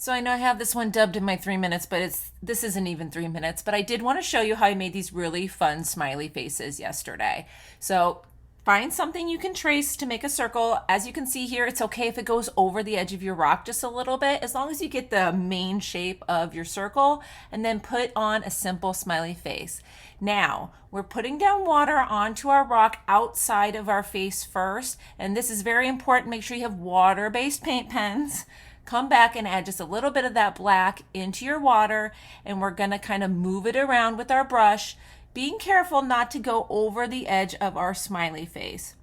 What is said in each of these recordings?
So I know I have this one dubbed in my 3 minutes, but this isn't even 3 minutes. But I did want to show you how I made these really fun smiley faces yesterday. So find something you can trace to make a circle. As you can see here, it's okay if it goes over the edge of your rock just a little bit, as long as you get the main shape of your circle, and then put on a simple smiley face. Now, we're putting down water onto our rock outside of our face first, and this is very important. Make sure you have water-based paint pens. Come back and add just a little bit of that black into your water, and we're going to kind of move it around with our brush, being careful not to go over the edge of our smiley face.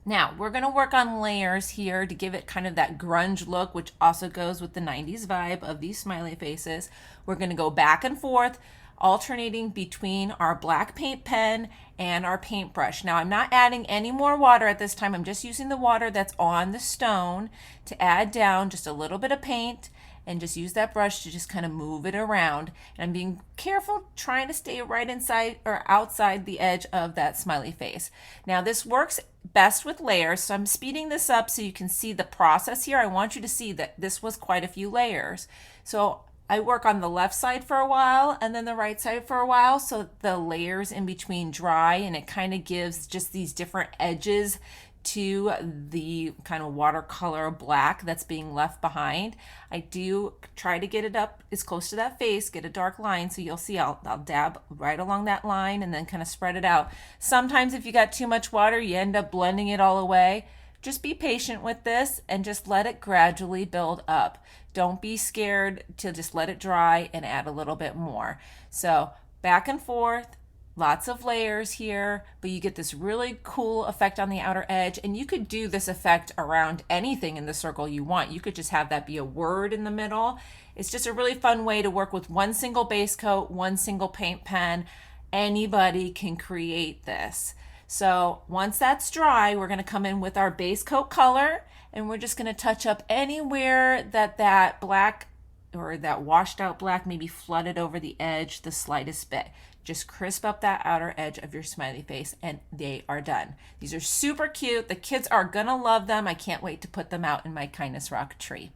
Now, we're going to work on layers here to give it kind of that grunge look, which also goes with the 90s vibe of these smiley faces. We're going to go back and forth, alternating between our black paint pen and our paintbrush. Now, I'm not adding any more water at this time. I'm just using the water that's on the stone to add down just a little bit of paint, and just use that brush to just kind of move it around. And I'm being careful, trying to stay right inside or outside the edge of that smiley face. Now, this works best with layers, so I'm speeding this up so you can see the process here. I want you to see that this was quite a few layers. So I work on the left side for a while and then the right side for a while, so the layers in between dry, and it kind of gives just these different edges to the kind of watercolor black that's being left behind. I do try to get it up as close to that face, get a dark line, so you'll see I'll dab right along that line and then kind of spread it out. Sometimes if you got too much water, you end up blending it all away. Just be patient with this and just let it gradually build up. Don't be scared to just let it dry and add a little bit more. So back and forth, lots of layers here, but you get this really cool effect on the outer edge. And you could do this effect around anything in the circle you want. You could just have that be a word in the middle. It's just a really fun way to work with one single base coat, one single paint pen. Anybody can create this. So once that's dry, we're going to come in with our base coat color, and we're just going to touch up anywhere that black or that washed out black maybe flooded over the edge the slightest bit. Just crisp up that outer edge of your smiley face, and they are done. These are super cute. The kids are gonna love them. I can't wait to put them out in my Kindness Rock tree.